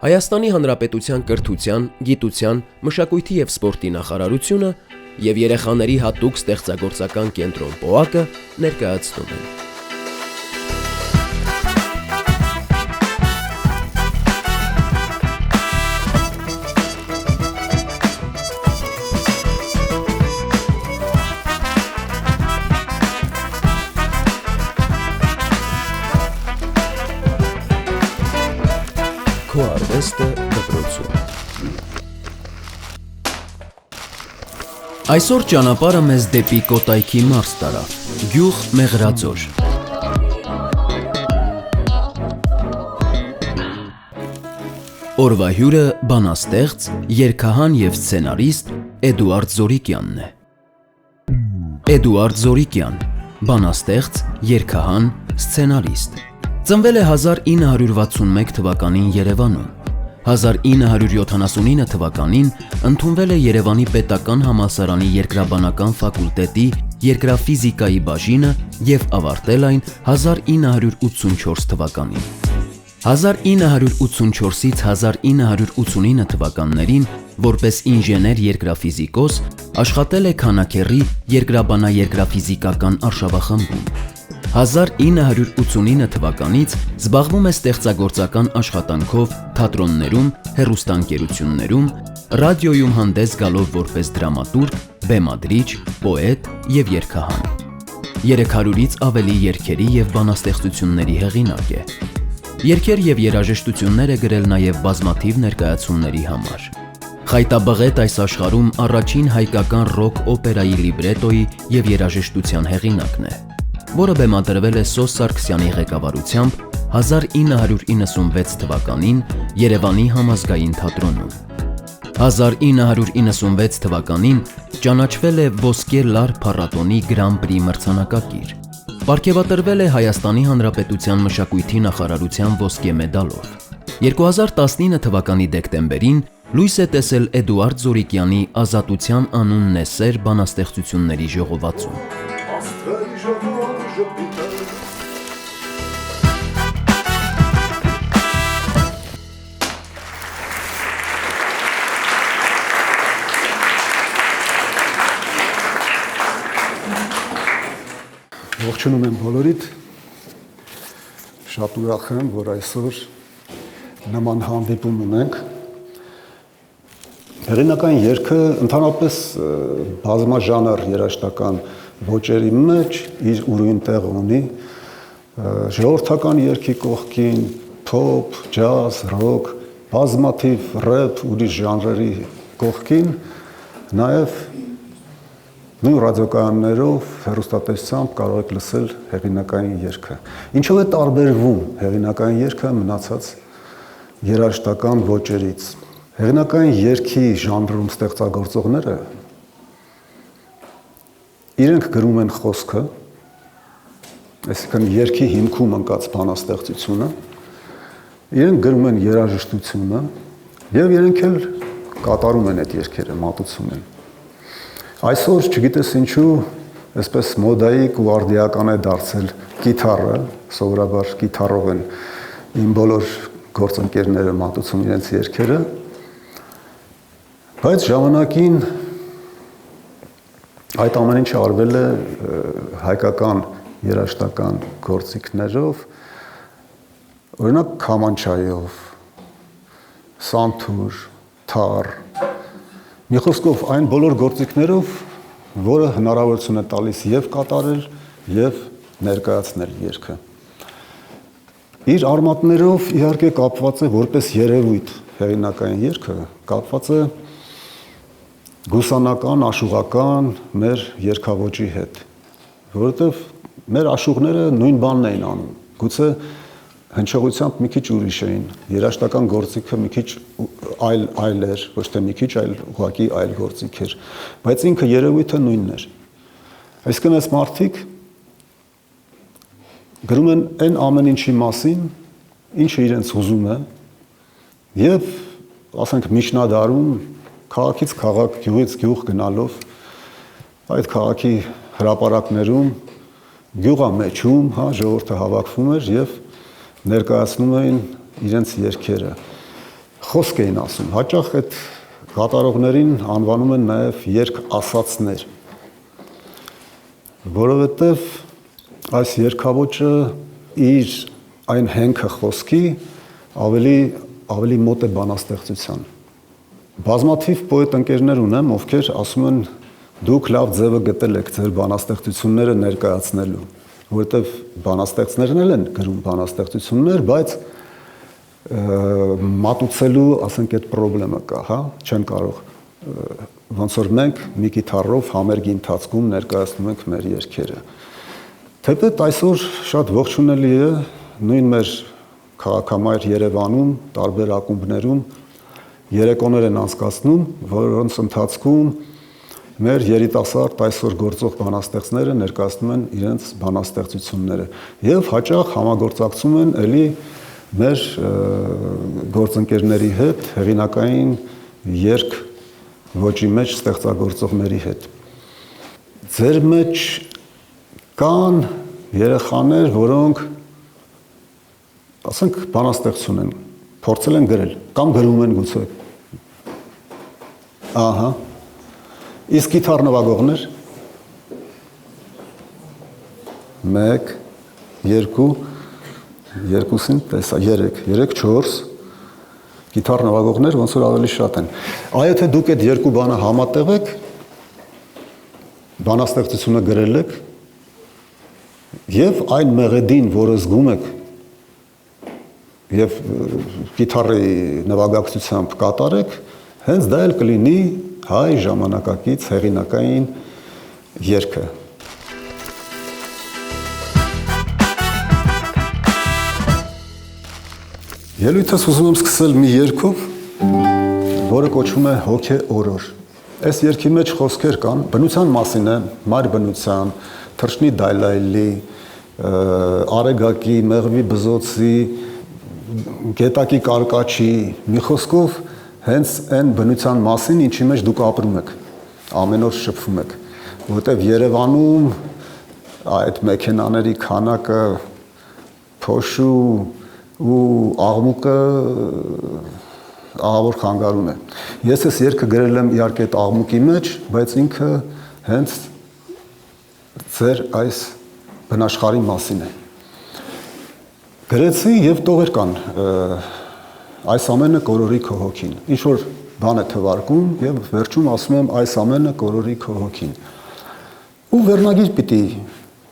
Հայաստանի Հանրապետության կրթության, գիտության, մշակույթի և սպորտի նախարարությունը և երեխաների հատուկ ստեղծագործական կենտրոն ՊՕԱԿ-ը ներկայացնում են։ Քո արվեստը դպրոցում։ Այսօր ճանապարհը մեզ դեպի Կոտայքի մարզ տարավ, գյուղ Մեղրաձոր։ Օրվա հյուրը բանաստեղծ, երգահան և սցենարիստ Էդուարդ Զորիկյանն է։ Էդուարդ Զորիկյան, բանաստեղծ, երգահան, սցենարիստ։ Ծնվել է 1961 թվականին Երևանում։ 1979 թվականին ընդունվել է Երևանի պետական համալսարանի երկրաբանական ֆակուլտետի երկրաֆիզիկայի բաժինը և ավարտել այն 1984 թվականին։ 1984-ից 1989 թվականներին որպես ինժեներ երկրաֆիզիկոս աշխատել է Քանաքեռի երկրաբանաերկրաֆիզիկական արշավախմբում։ 1989 թվականից զբաղվում է ստեղծագործական աշխատանքով թատրոններում, հեռուստաընկերություններում, ռադիոյում հանդես գալով որպես դրամատուրգ, բեմադրիչ, պոետ և երգահան։ 300-ից ավելի երգերի և բանաստեղծությունների հեղինակ է։ Երգեր և երաժշտություններ է գրել նաև բազմաթիվ ներկայացումների համար։ «Խայտաբղետ» այս աշխարհում առաջին հայկական ռոք օպերայի լիբրետոյի և երաժշտության հեղինակն է, որը բեմադրվել է Սոս Սարգսյանի ղեկավարությամբ 1996 թվականին Երևանի համազգային թատրոնում։ 1996 թվականին ճանաչվել է Ոսկե լար փառատոնի Գրան պրի մրցանակակիր։ Պարգևատրվել է Հայաստանի Հանրապետության մշակույթի նախարարության ոսկե մեդալով։ 2019 թվականի դեկտեմբերին լույս է տեսել Էդուարդ Զորիկյանի «Ազատության անունն է սեր» բանաստեղծությունների ժողովածուն։ Ողջունում եմ բոլորիդ, շատ ուրախ եմ, որ այսօր նման հանդիպում ունենք։ Հեղինական երգը ընդհանրապես բազմաժանր երաժշտական ոճերի մեջ իր ուրույն տեղ ունի, ժողովրդական երգի կողքին, փոփ, ջազ, ռոք, բազմաթիվ ռեփ, ուրիշ ժանրերի կողքին, նաև նույն ռադիոկայաններով, հեռուստատեսությամբ կարող եք լսել հեղինակային երգը։ Ինչով է տարբերվում հեղինակային երգը մնացած երաժշտական ոճերից։ Հեղինակային երգի ժանրում ստեղծագործողները իրենք գրում են խոսքը, այսինքն երգի հիմքում ընկած բանաստեղծությունը, իրենք գրում են երաժշտությունը և իրենք էլ կատարում են այդ երգերը, մատուցում են։ Այսօր, չգիտես ինչու, այսպես մոդայիկ ու արդիական է դարձել կիթառը, սովորաբար կիթառով են իմ բոլոր գործընկերները մատուցում իրենց երգերը, բայց ժամանակին այդ ամեն ինչը արվել է հայկական երաժշտական գործիքներով, օրինակ քամանչայով, սանթուր, թառ, մի խոսքով այն բոլոր գործիքներով, որը հնարավորություն է տալիս և կատարել, և ներկայացնել երգը։ Իր արմատներով իհարկե կապված է որպես երևույթ հեղինակային երգը, կապված է գուսանական, աշուղական մեր երգավոճի հետ, որովհետև մեր աշուղները նույն բանն էին անում, գուցե հնչողությամբ մի քիչ ուրիշ էին, երաժշտական գործիքը մի քիչ այլ էր, ոչ թե մի քիչ, այլ ուղղակի այլ գործիք էր, բայց ինքը երևույթը նույնն էր։ Այսինքն այս մարդիկ գրում են այն ամեն ինչի մասին, ինչը իրենց հուզում է, և ասենք միջնադարում քաղաքից քաղաք, գյուղից գյուղ գնալով, այդ քաղաքի հրապարակներում, գյուղամեջում, ժողովուրդը հավաքվում էր և ներկայացնում էին իրենց երգերը։ խոսք էին ասում։ Հաճախ այդ կատարողներին անվանում են նաև երգասացներ, որովհետև այս երգավոճը իր այն հենքը խոսքի ավելի մոտ է բանաստեղծության։ Բազմաթիվ պոետ ընկերներ ունեմ, ովքեր ասում են դուք լավ ձևը գտել եք ձեր բանաստեղծությունները ներկայացնելու, որովհետև բանաստեղծներն էլ են գրում բանաստեղծություններ, բայց մատուցելու, ասենք, այդ խնդրեմը կա, հա, չեն կարող ոնց որ մենք մի գիտարով համերգի ընթացքում ներկայացնում ենք մեր երգերը։ Թեպետ այսօր շատ ողջունելի է նույն մեր քաղաքամայր Երևանում, տարբեր ակումբներում երեկոներ են անցկացնում, որոնց ընթացքում մեր երիտասարդ այսօր գործող բանաստեղծները ներկայացնում են իրենց բանաստեղծությունները եւ հաճախ համագործակցում են ելի մեր գործընկերների հետ, հեղինակային երգ ոճի մեջ ստեղծագործողների հետ։ Ձեր մեջ կան երեխաներ, որոնք ասենք բանաստեղծություն են, փորձել են գրել կամ գրում են գուցե։ Ահա։ Իսկ գիտար նվագողներ 1 2 2-ին տեսա 3 4 գիտար նվագողներ ոնց որ ավելի շատ են։ Այ եթե դուք այդ երկու բանը համատեղեք, բանաստեղծությունը գրել եք եւ այն մեղեդին, որը զգում եք եւ գիտարի նվագակցությամբ կատարեք, հենց դա էլ կլինի հայ ժամանակակից հեղինակային երգը։ Ելույթս ուզում եմ սկսել մի երգով, որը կոչվում է Հոգե օրոր։ Այս երգի մեջ խոսքեր կան, բնության մասին է, մայր բնության, թռչնի դայլայլի, արեգակի, մեղվի բզոցի, գետակի կարկաչի, մի խոսքով հենց այն բնության մասին, ինչի մեջ դուք ապրում եք, ամեն օր շփվում եք, որտեղ Երևանում այդ մեքենաների քանակը, փոշու ու աղմուկը ահավոր խանգարում է։ Ես այս երգը գրել եմ իհարկե այդ աղմուկի մեջ, բայց ինքը հենց ձեր այս բնաշխարհի մասին է։ Գրեցի եւ տողեր կան, այս ամենը կորորի քո հոգին։ Ինչ որ բան է թվարկում եւ վերջում ասում եմ այս ամենը կորորի քո հոգին։ Ու վերնագիր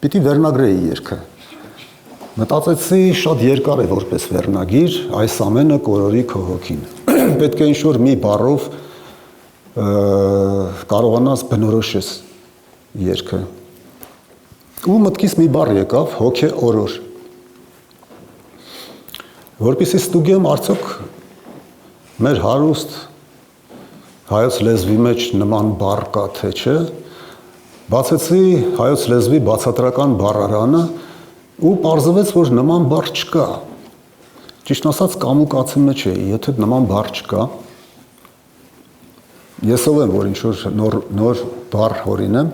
պիտի վերնագրեի երգը։ Մտածեցի շատ երկար է որպես վերնագիր, այս ամենը կորորի քո հոգին։ Պետք է ինչ որ մի բառով կարողանաս բնորոշես երգը։ Ու մտքիս մի բառ եկավ հոգե օրոր։ Որպեսզի ստուգեմ արդյոք մեր հարուստ հայոց լեզվի մեջ նման բառ կա թե չէ, բացեցի հայոց լեզվի բացատրական բառարանը ու պարզվեց, որ նման բառ չկա։ Ճիշտ ասած կամուկացի մեջ էի, եթե նման բառ չկա, ես ով եմ, որ ինչ-որ նոր բառ հորինեմ,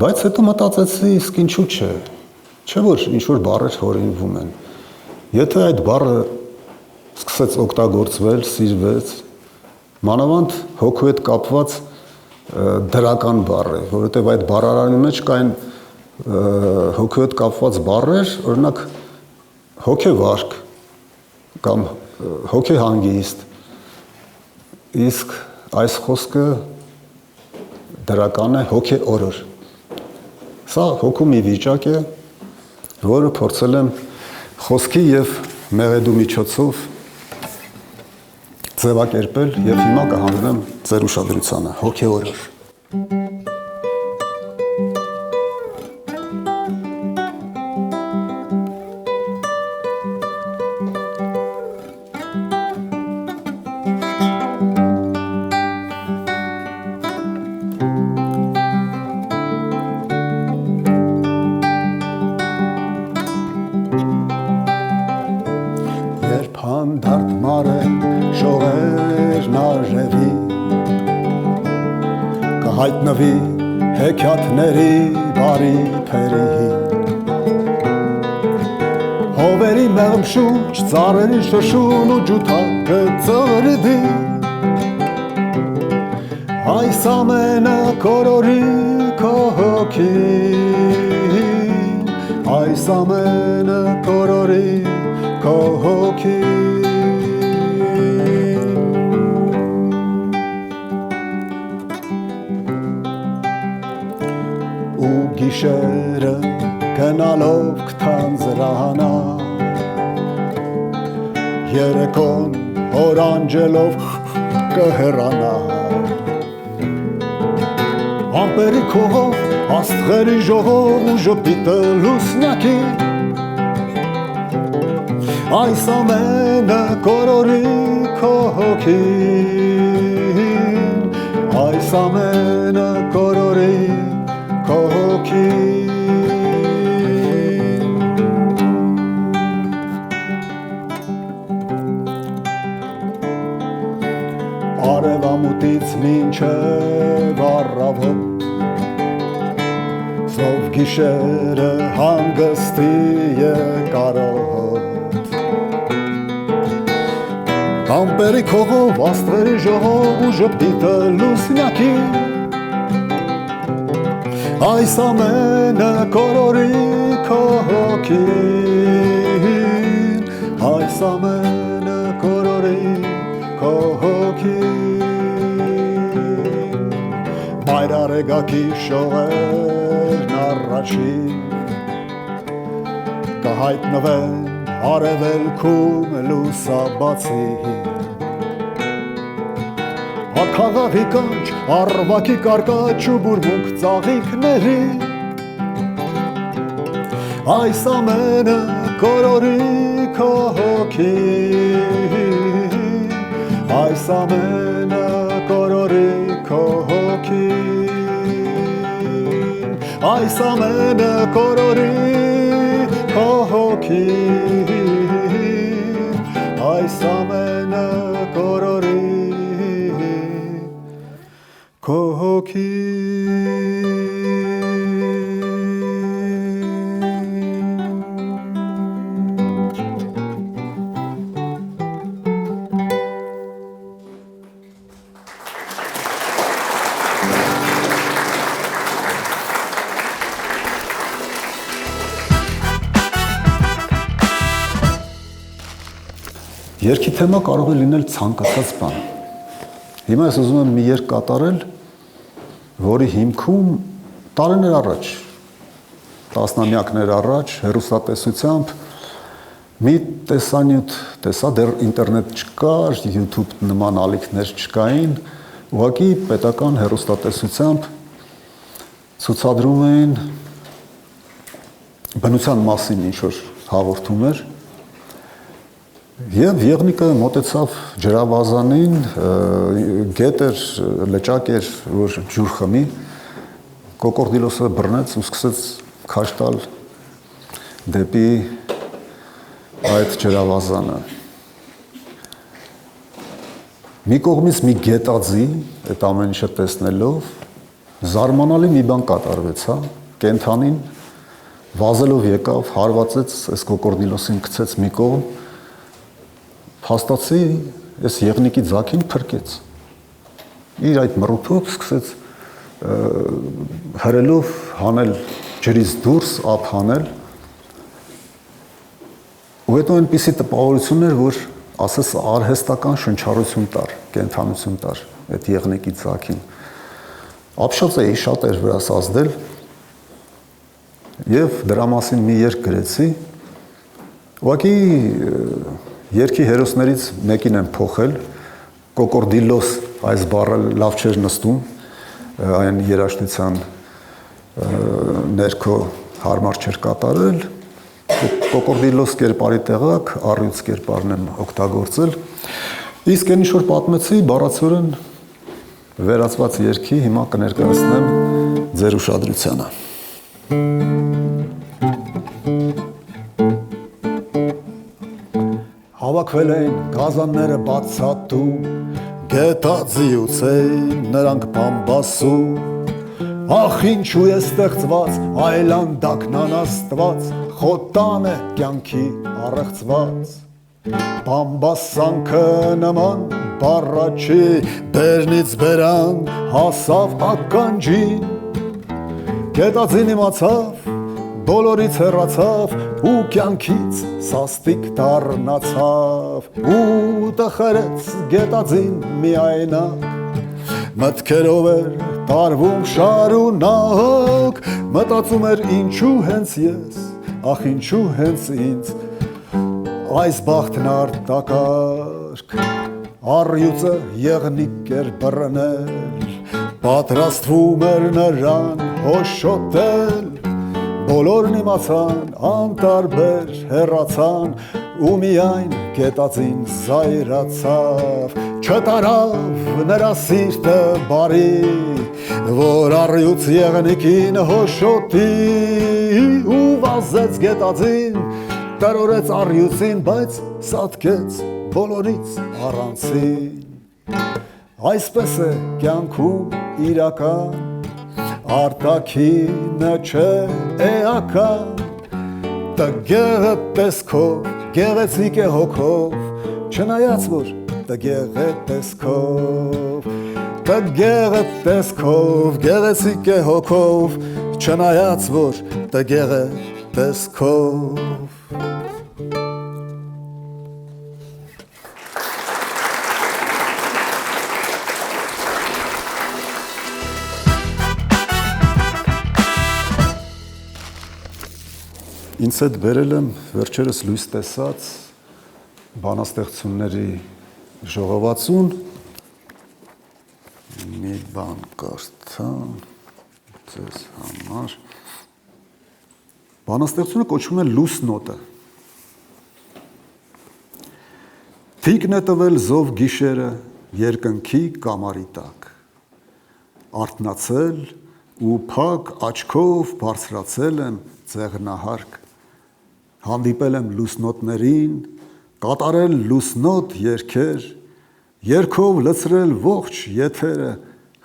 բայց հետո մտածեցի, իսկ ինչու չէ, չէ որ ինչ-որ բառեր հորինվում են։ Եթե այդ բառը սկսեց օգտագործվել, սիրվեց, մանավանդ հոգու հետ կապված դրական բառ է, որովհետև այդ բառարանի մեջ կային հոգու հետ կապված բառեր, օրինակ հոգեվարք կամ հոգեհանգիստ, իսկ այս խոսքը դրական է հոգեօրոր։ Սա հոգու մի վիճակ է, որը փորձել եմ խոսքի եւ մեղեդու միջոցով ձևակերպել եւ հիմա կհանձնեմ ձեր ուշադրությանը հոգեօրոր։ Հանդարտ մարը շողերն արևի կհայտնվի հեքիաթների բարի փերի հովերի Էի մեղմ շուչ ծառերի շշուն ու ջութակը ծրդի Այս ամենը կորորի քո հոգին Այս ամենը կորորի քո հոգին Ու գիշերը գնալով կթան զրահանա Երեկոն հոր անջելով կհեռանա Ամպերի քողով, աստղերի ժողով ու ժպիտը լուսնյակի Այս ամենը կորորի քո հոգին Այս ամենը կորորի քո հոգին Արևամուտից մինչև առավոտ Սով գիշերը հանգստի կարոտ Ամպերի քողով, աստղերի ժողով ու ժպիտը լուսնյակի Այս ամենը կորորի քո հոգին Այս ամենը կորորի քո հոգին Մայրարեգակի շողերն առաջին Կհայտնվեն արևելքում լուսաբացի Աքաղաղի կանչ, առվակի կարկաչ ու բուրմունք ծաղիքների Այս ամենը կորորի քո հոգին Այս ամենը կորորի քո հոգին Այս ամենը կորորի քո հոգին Այս ամենը կորորի քո հոգին Երգի թեմա կարող է լինել ցանկացած բան։ Հիմա ես ուզում եմ մի երգ կատարել, որի հիմքում տարիներ առաջ, տասնամյակներ առաջ, հեռուստատեսությամբ մի տեսանյութ տեսա, դեռ ինտերնետ չկար, YouTube նման ալիքներ չկային, ուղղակի պետական հեռուստատեսությամբ ցուցադրում էին բնության մասին ինչ-որ հաղորդում էր Եվ եղնիկը մոտեցավ ջրավազանին, գետ էր, լճակ էր, որ ջուր խմի, կոկորդիլոսը բռնեց ու սկսեց քաշ տալ դեպի այդ ջրավազանը։ Մի կողմից մի գետաձի, այդ ամեն ինչը տեսնելով, զարմանալի մի բան կատարվեց, հա, կենթանին վազելով եկավ, հարվածեց, այս կոկորդիլոսին գցեց մի կողմ Փաստացի այս եղնիկի ձագին փրկեց։ Իր այդ մռութով սկսեց հրելով հանել ջրից դուրս, ափ հանել։ Ու հետո այնպիսի տպավորություն էր, որ ասես արհեստական շնչառություն տար, կենթանություն տար այդ եղնիկի ձագին։ Ապշած էի շատ էր վրաս ազդել եւ դրա մասին մի երգ գրեցի։ Ուղղակի Երգի հերոսներից մեկին եմ փոխել, կոկորդիլոս այս բառը լավ չէր նստում, այն երաժշտության ներքո հարմար չէր կատարել, կոկորդիլոս կերպարի տեղակ առյուծ կերպարն եմ օգտագործել, իսկ այն ինչ-որ պատմեցի բառացորեն վերացված երգի հիմա կներկայացնեմ ձեր ուշադրությանը։ Հավաքվել էին գազանները բացատում, գետաձիուց էին նրանք բամբասում, ախ ինչու է ստեղծված այլանդակն անաստված, խոտան է կյանքի առեղծված Բամբասանքը նման բառաչի բերնից բերան հասավ ականջին Գետածին իմացավ բոլորից հեռացավ ու կյանքից սաստիկ դառնացավ ու տխրեց գետածին միայնակ մտքերով էր տարվում շարունակ մտածում էր ինչու հենց ես ախ ինչու հենց ինձ այս բախտն արտակարգ առյուծը եղնիկ էր բռնել պատրաստվում էր նրան հոշոտել բոլորն իմացան անտարբեր հեռացան ու միայն գետածին զայրացավ չտարավ նրա սիրտը բարի որ առյուծ եղնիկին հոշոտի ու վազեց գետածին Տարորեց առյուծին, բայց սատկեց բոլորից առանցին Այսպես է կյանքում իրական, արտաքինը չէ էական Տգեղը տեսքով, գեղեցիկ է հոգով, չնայած որ տգեղ է տեսքով Տգեղը տեսքով, գեղեցիկ է հոգով, չնայած որ տգեղ է տեսքով Ինձ հետ բերել եմ վերջերս լույս տեսած բանաստեղծությունների ժողովածուն մի բան կարդամ ձեզ համար Բանաստեղծությունը կոչվում է լույս նոտը Թիկն է տվել զով գիշերը երկնքի կամարի տակ Արթնացել ու փակ աչքով բարձրացել եմ ձեղնահարկ Հանդիպել եմ լուսնոտներին, կատարել լուսնոտ երգեր, երգով լցրել ողջ եթերը,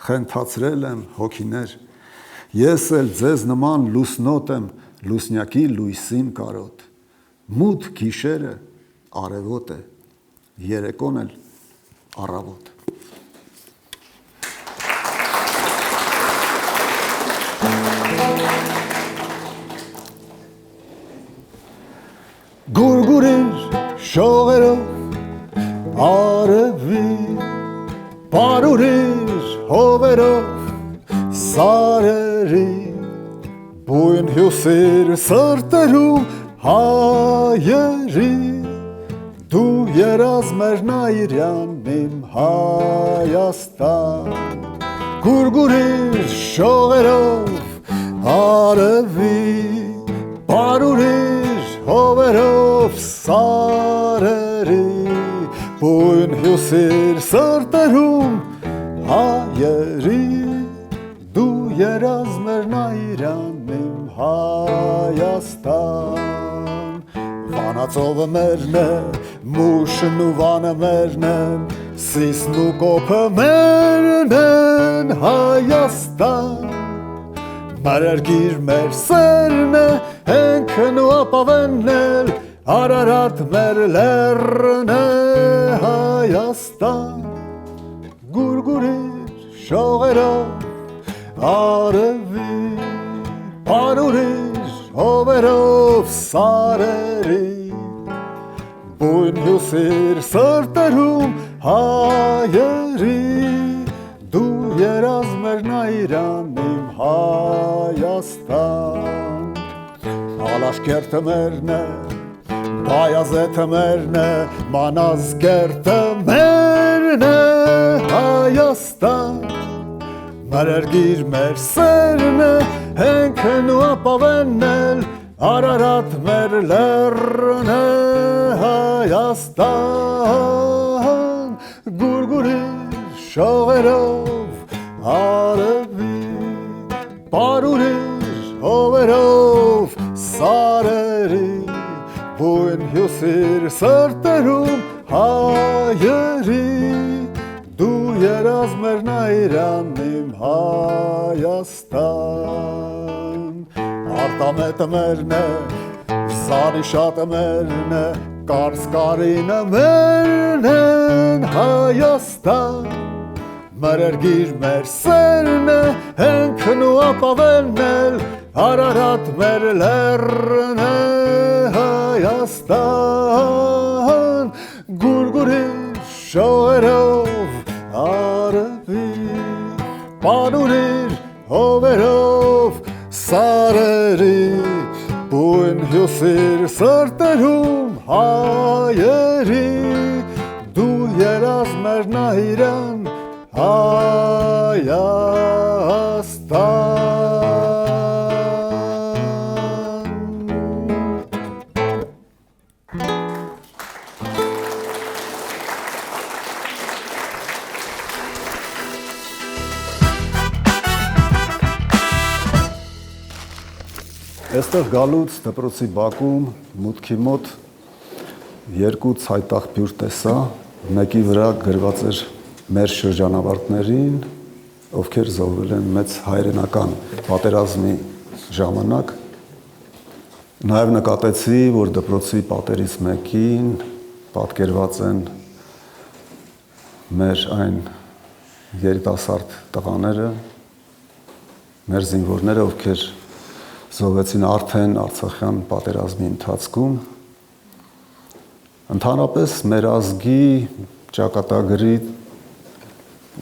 խենթացրել եմ հոգիներ, ես էլ ձեզ նման լուսնոտ եմ, լուսնյակի լույսին կարոտ, մութ գիշերը արևոտ է, երեկոն էլ առավոտ։ Գուրգուրիր շողերով արևի, պարուրիր հովերով սարերի, բույն հյուսիր սրտերում հայերի, դու երազմ էր նայիրյան իմ Հայաստան, գուրգուրիր շողերով արևի, պարուրիր հովերով սարերի, բույն հյուսիր սրտերում հայերի, դու երազմ էր նայիրյան իմ Հայաստան, վանածովը մերն է, մուշն ու վանը մերն են, սիսն ու կոպը մերն են Հայաստան, Մերերգիր մեր սերն է, հենքն ու ապավենն էլ, Արարատ մեր լեռն է Հայաստան, գուրգուրիր շողերով արևի, պարուրիր հովերով սարերի, բույն հյուսիր սրտերում հայերի, դու երազմ էր նայիրան իմ Հայաստան, Ալաշկերտը մերն է, Բայազետը մերն է, Մանազգերտը մերն է Հայաստան, Մերերգիր մեր սերն է, հենքն ու ապավենն էլ, Արարատ մեր լեռն է Հայաստան, գուրգուրիր շողերով արևի, պարուրիր հովերով սարերի, բույն հյուսիր սրտերում հայերի, դու երազմ էր նայիրան իմ Հայաստան, արտամետը մերն է, Սարի շատ մերն է, կարս կարինը մերն են Հայաստան Մրերգիր մեր սերն է, հենքն ու ապավենն էլ Արարատ մեր լերն է Հայաստան Գուրգուրիր շոերով արվի Պանուրիր հովերով սարերի Բույն հյուսիր սրտերում հայերի Դու երազ մեր նահիրան Հայաստան Այստեղ գալուց դպրոցի բակում մուտքի մոտ երկու ցայտաղբյուր տեսա, մեկի վրա գրված էր մեր շրջանավարտներին, ովքեր զոհվել են մեծ հայրենական պատերազմի ժամանակ։ Նաև նկատեցի, որ դպրոցի պատերից մեկին պատկերված են մեր այն երիտասարդ տղաները, մեր զինվորները, ովքեր զոհվեցին արդեն Արցախյան պատերազմի ընթացքում։ Ընդհանրապես մեր ազգի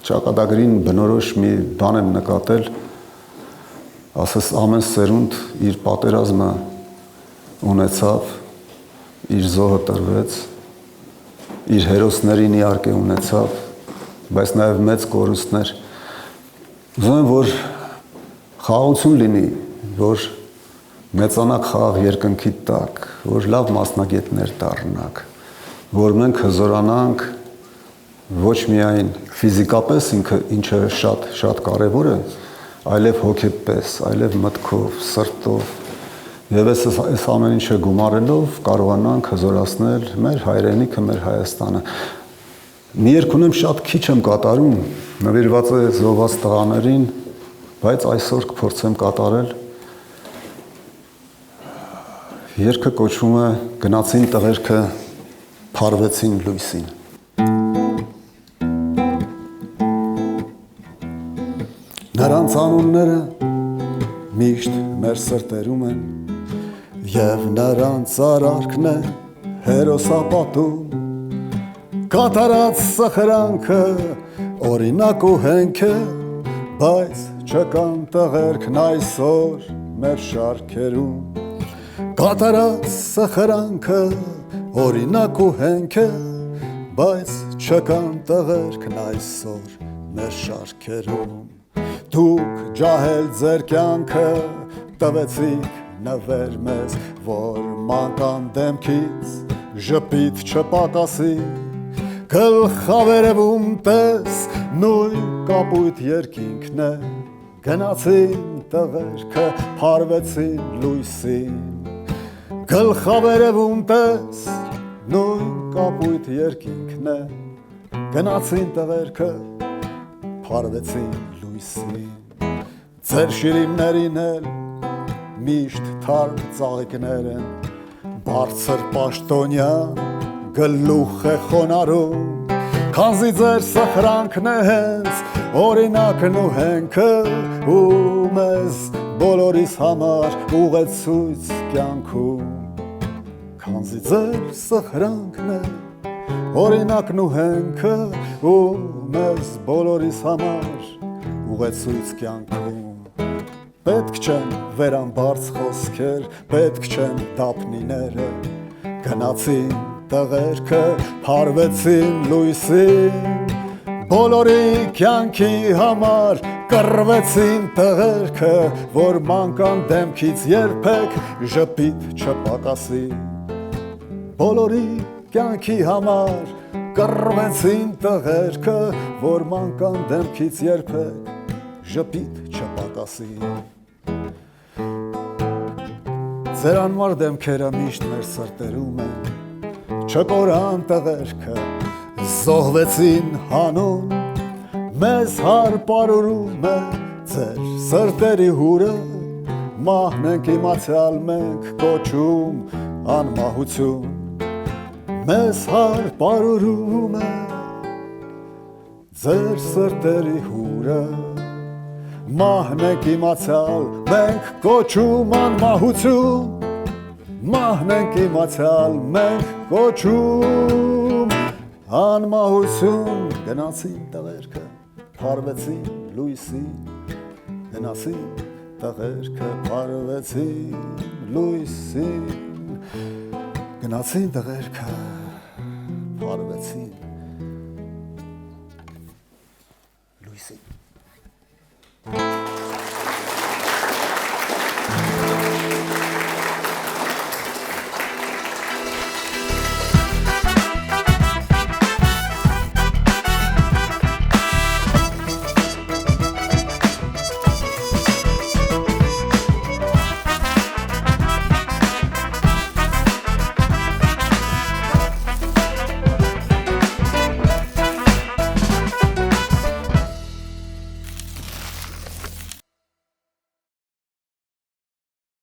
ճակատագրին բնորոշ մի բան եմ նկատել, ասես ամեն սերունդ իր պատերազմը ունեցավ, իր զոհը տրվեց, իր հերոսներին իհարկե ունեցավ, բայց նաև մեծ կորուստներ։ Ուզում եմ, որ խաղաղություն լինի, որ մեծանաք խաղաղ երկնքի տակ, որ լավ մասնագետներ դառնանք, որ մենք հզորանանք ոչ միայն ֆիզիկապես, ինչը շատ կարևոր է, այլև հոգեպես, այլև մտքով, սրտով, եւ այս ամեն ինչը գումարելով կարողանանք հզորացնել մեր հայրենիքը, մեր Հայաստանը։ Մի երգ ունեմ, շատ քիչ եմ կատարում, նվիրված է զոհված տղաներին, բայց այսօր կփորձեմ կատարել։ Երգը կոչվում է «Գնացին տղերքը, փարվեցին լույսին»։ Նրանց անունները միշտ մեր սրտերում են, և նրանց արարքն է հերոսապատում, կատարած սխրանքը օրինակ ու հենք է, բայց չկան տղերքն այսօր մեր շարքերում, կատարած սխրանքը օրինակ ու հենք է, բայց չկան տղերքն այսօր մեր շարքերում։ Դուք ջահել ձեր կյանքը տվեցիք նվեր մեզ, որ մանկան դեմքից ժպիտ չպակասի, գլխավերևում տես նույն կապույտ երկինքն է, գնացին տղերքը, փարվեցին լույսին, գլխավերևում տես նույն կապույտ երկինքն է, գնացին տղերքը, փարվեցին լույսին, ձեր շիրիմներին էլ միշտ թարմ ծաղիկներ են, բարձր պաշտոնյան գլուխ է խոնարհում, քանզի ձեր սխրանքն է հենց օրինակն ու հենքը, ու մեզ բոլորիս համար ուղեցույց կյանքում, քանզի ձեր սխրանքն է օրինակն ու հենքը, ու մեզ բոլորիս համար ուղեցույց կյանքում։ Պետք չեն վերամբարձ խոսքեր, պետք չեն դափնիները, գնացին տղերքը, փարվեցին լույսին, բոլորի կյանքի համար կռվեցին տղերքը, որ մանկան դեմքից երբեք ժպիտ չպակասի, բոլորի կյանքի համար կռվեցին տղերքը, որ մանկան դեմքից երբեք ժպիտ չպակասի։ Ձեր անմար դեմքերը միշտ մեր սրտերում են, չկորան տղերքը, զոհվեցին հանուն, մեզ հարպարուրում է ձեր սրտերի հուրը, մահն ենք իմացյալ մենք կոչում անմահություն մեզ հարբարուրում է ձեր սրտերի հուրը մահն եք իմացյալ մենք կոչում անմահություն մահն եք իմացյալ մենք կոչում անմահություն գնացին տղերքը փարվեցին լույսին գնացին տղերքը փարվեցին լույսին գնացին տղերքը փարվեցին